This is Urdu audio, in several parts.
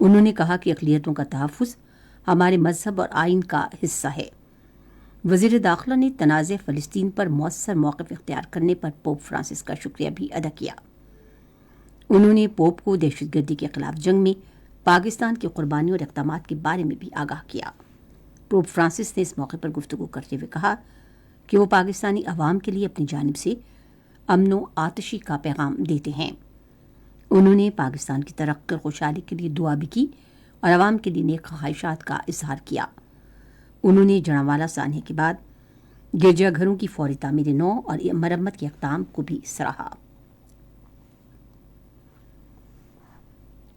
انہوں نے کہا کہ اقلیتوں کا تحفظ ہمارے مذہب اور آئین کا حصہ ہے۔ وزیر داخلہ نے تنازع فلسطین پر مؤثر موقف اختیار کرنے پر پوپ فرانسس کا شکریہ بھی ادا کیا۔ انہوں نے پوپ کو دہشت گردی کے خلاف جنگ میں پاکستان کی قربانیوں اور اقدامات کے بارے میں بھی آگاہ کیا۔ پوپ فرانسس نے اس موقع پر گفتگو کرتے ہوئے کہا کہ وہ پاکستانی عوام کے لیے اپنی جانب سے امن و آتشی کا پیغام دیتے ہیں۔ انہوں نے پاکستان کی ترقی اور خوشحالی کے لیے دعا بھی کی اور عوام کے لیے نیک خواہشات کا اظہار کیا۔ انہوں نے جڑانوالہ سانحے کے بعد گرجا گھروں کی فوری تعمیر نو اور مرمت کے اقدام کو بھی سراہا۔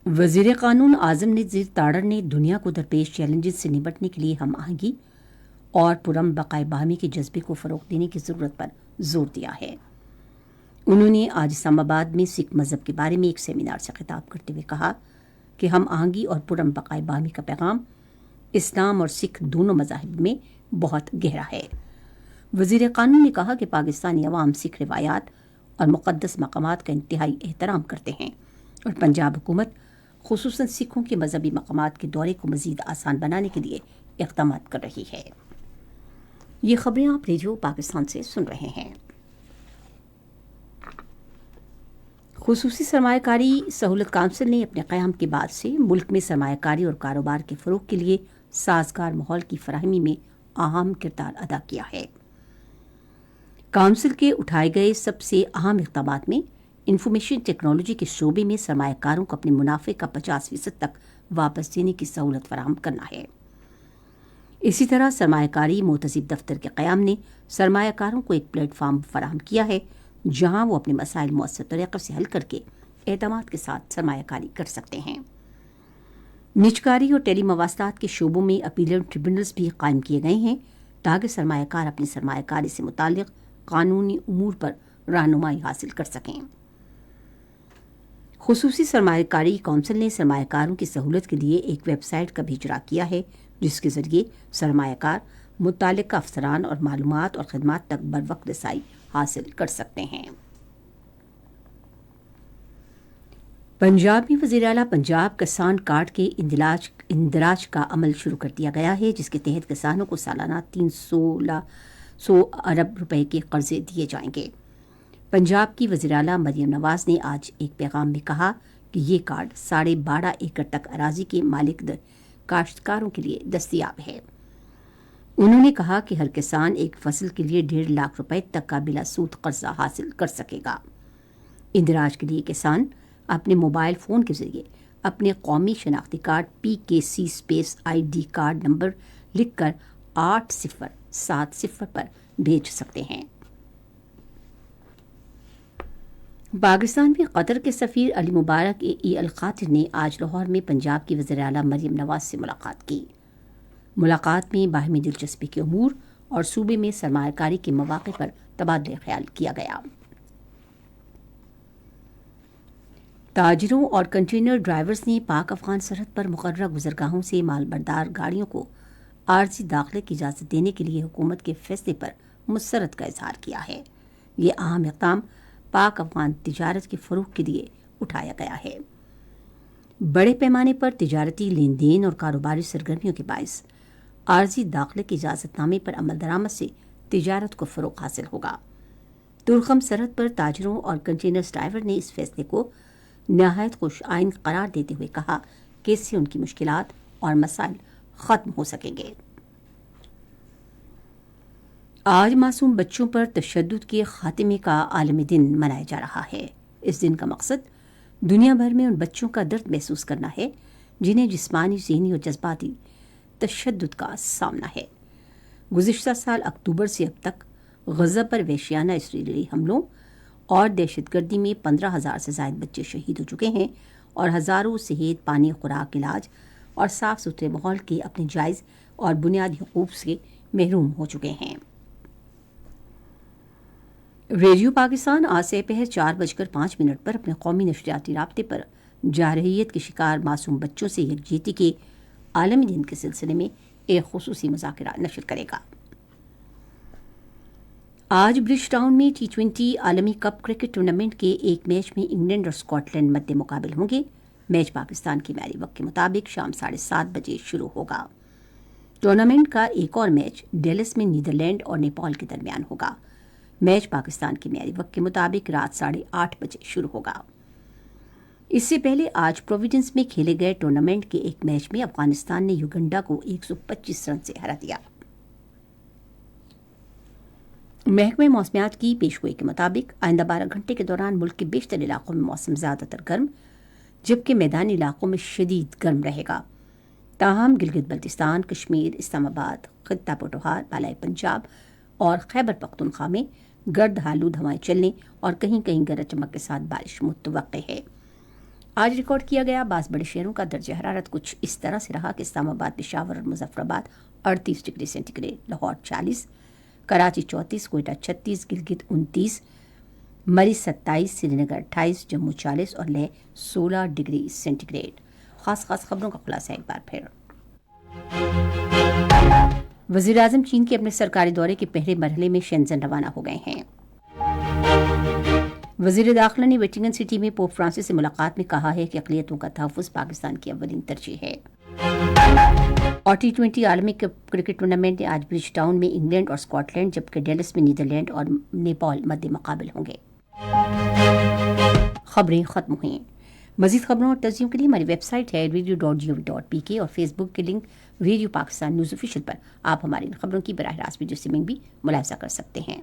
وزیر قانون اعظم نذیر تاڑر نے دنیا کو درپیش چیلنجز سے نمٹنے کے لیے ہم آہنگی اور پرامن بقائے باہمی کے جذبے کو فروغ دینے کی ضرورت پر زور دیا ہے۔ انہوں نے آج اسلام آباد میں سکھ مذہب کے بارے میں ایک سیمینار سے خطاب کرتے ہوئے کہا کہ ہم آہنگی اور پرامن بقائے باہمی کا پیغام اسلام اور سکھ دونوں مذاہب میں بہت گہرا ہے۔ وزیر قانون نے کہا کہ پاکستانی عوام سکھ روایات اور مقدس مقامات کا انتہائی احترام کرتے ہیں اور پنجاب حکومت خصوصاً سکھوں کے مذہبی مقامات کے دورے کو مزید آسان بنانے کے لیے اقدامات کر رہی ہے۔ یہ خبریں آپ ریڈیو پاکستان سے سن رہے ہیں۔ خصوصی سرمایہ کاری سہولت کونسل نے اپنے قیام کے بعد سے ملک میں سرمایہ کاری اور کاروبار کے فروغ کے لیے سازگار ماحول کی فراہمی میں اہم کردار ادا کیا ہے۔ کونسل کے اٹھائے گئے سب سے اہم اقدامات میں انفارمیشن ٹیکنالوجی کے شعبے میں سرمایہ کاروں کو اپنے منافع کا 50% تک واپس دینے کی سہولت فراہم کرنا ہے۔ اسی طرح سرمایہ کاری محتسب دفتر کے قیام نے سرمایہ کاروں کو ایک پلیٹ فارم فراہم کیا ہے جہاں وہ اپنے مسائل مؤثر طریقے سے حل کر کے اعتماد کے ساتھ سرمایہ کاری کر سکتے ہیں۔ نجکاری اور ٹیلی مواصلات کے شعبوں میں اپیلنٹ ٹریبونلز بھی قائم کیے گئے ہیں تاکہ سرمایہ کار اپنی سرمایہ کاری سے متعلق قانونی امور پر رہنمائی حاصل کر سکیں۔ خصوصی سرمایہ کاری کونسل نے سرمایہ کاروں کی سہولت کے لیے ایک ویب سائٹ کا بھی اجرا کیا ہے جس کے ذریعے سرمایہ کار متعلقہ افسران اور معلومات اور خدمات تک بروقت رسائی حاصل کر سکتے ہیں۔ پنجاب میں وزیر اعلیٰ پنجاب کسان کارڈ کے اندراج کا عمل شروع کر دیا گیا ہے جس کے تحت کسانوں کو سالانہ 300 ارب روپے کے قرضے دیے جائیں گے۔ پنجاب کی وزیر اعلیٰ مریم نواز نے آج ایک پیغام میں کہا کہ یہ کارڈ 12.5 ایکڑ تک اراضی کے مالک کاشتکاروں کے لیے دستیاب ہے۔ انہوں نے کہا کہ ہر کسان ایک فصل کے لیے 1.5 لاکھ روپے تک کا بلا سود قرضہ حاصل کر سکے گا۔ اندراج کے لیے کسان اپنے موبائل فون کے ذریعے اپنے قومی شناختی کارڈ PKC/ID کارڈ نمبر لکھ کر 8070 پر بھیج سکتے ہیں۔ پاکستان میں قطر کے سفیر علی مبارک الخاطر نے آج لاہور میں پنجاب کی وزیر اعلیٰ مریم نواز سے ملاقات کی۔ ملاقات میں باہمی دلچسپی کے امور اور صوبے میں سرمایہ کاری کے مواقع پر تبادلہ خیال کیا گیا۔ تاجروں اور کنٹینر ڈرائیورز نے پاک افغان سرحد پر مقررہ گزرگاہوں سے مال بردار گاڑیوں کو عارضی داخلے کی اجازت دینے کے لیے حکومت کے فیصلے پر مسرت کا اظہار کیا ہے۔ یہ اہم اقدام پاک افغان تجارت کے فروغ کے لیے اٹھایا گیا ہے۔ بڑے پیمانے پر تجارتی لین دین اور کاروباری سرگرمیوں کے باعث عارضی داخلے کی اجازت نامے پر عمل درآمد سے تجارت کو فروغ حاصل ہوگا۔ ترخم سرحد پر تاجروں اور کنٹینر ڈرائیور نے اس فیصلے کو نہایت خوش آئند قرار دیتے ہوئے کہا کہ اس سے ان کی مشکلات اور مسائل ختم ہو سکیں گے۔ آج معصوم بچوں پر تشدد کے خاتمے کا عالمی دن منایا جا رہا ہے۔ اس دن کا مقصد دنیا بھر میں ان بچوں کا درد محسوس کرنا ہے جنہیں جسمانی، ذہنی اور جذباتی تشدد کا سامنا ہے۔ گزشتہ سال اکتوبر سے اب تک غزہ پر وحشیانہ اسرائیلی حملوں اور دہشت گردی میں 15,000 سے زائد بچے شہید ہو چکے ہیں اور ہزاروں صحت، پانی، خوراک، علاج اور صاف ستھرے ماحول کے اپنے جائز اور بنیادی حقوق سے محروم ہو چکے ہیں۔ ریڈیو پاکستان آج سے پہر 4:05 پر اپنے قومی نشریاتی رابطے پر جارحیت کے شکار معصوم بچوں سے یکجہتی کے عالمی دن کے سلسلے میں ایک خصوصی مذاکرہ نشر کرے گا۔ آج برج ٹاؤن میں T20 عالمی کپ کرکٹ ٹورنامنٹ کے ایک میچ میں انگلینڈ اور اسکاٹ لینڈ مد مقابل ہوں گے۔ میچ پاکستان کی معیاری وقت کے مطابق شام 7:30 بجے شروع ہوگا۔ ٹورنامنٹ کا ایک اور میچ ڈیلس میں نیدرلینڈ اور نیپال کے درمیان ہوگا۔ میچ پاکستان کی معیاری وقت کے مطابق رات 8:30 بجے شروع ہوگا۔ اس سے پہلے آج پروویڈنس میں کھیلے گئے ٹورنامنٹ کے ایک میچ میں افغانستان نے یوگنڈا کو 125 رن سے ہرا دیا۔ محکمہ موسمیات کی پیشگوئی کے مطابق آئندہ 12 گھنٹے کے دوران ملک کے بیشتر علاقوں میں موسم زیادہ تر گرم جبکہ میدانی علاقوں میں شدید گرم رہے گا۔ تاہم گلگت بلتستان، کشمیر، اسلام آباد، خطہ پٹوہار، بالائی پنجاب اور خیبر پختونخوا میں گرد آلود ہوائیں چلنے اور کہیں کہیں گرج چمک کے ساتھ بارش متوقع ہے۔ آج ریکارڈ کیا گیا بعض بڑے شہروں کا درجہ حرارت کچھ اس طرح سے رہا کہ اسلام آباد، پشاور اور Muzaffarabad 38 degree centigrade, Lahore 40، Karachi 34، Quetta 36، Gilgit 29، Murree 27، Srinagar 28، Jammu 40 اور لیہ 16 ڈگری سینٹی گریڈ۔ خاص خبروں کا خلاصہ ایک بار پھر۔ وزیر اعظم چین کے اپنے سرکاری دورے کے پہلے مرحلے میں شینزن روانہ ہو گئے ہیں۔ وزیر داخلہ نے ویٹنگن سٹی میں پوپ فرانسس سے ملاقات میں کہا ہے کہ اقلیتوں کا تحفظ پاکستان کی اولین ترجیح ہے۔ اور T20 عالمی کرکٹ ٹورنامنٹ میں آج برج ٹاؤن میں انگلینڈ اور اسکاٹ لینڈ جبکہ ڈیلس میں نیدرلینڈ اور نیپال مد مقابل ہوں گے۔ خبریں ختم ہوئیں۔ مزید خبروں اور تجزیوں کے لیے ہماری ویب سائٹ ہے radio.gov.pk اور فیس بک کے link radio Pakistan news official پر آپ ہماری ان خبروں کی براہ راست ویڈیو اسٹریمنگ بھی ملاحظہ کر سکتے ہیں۔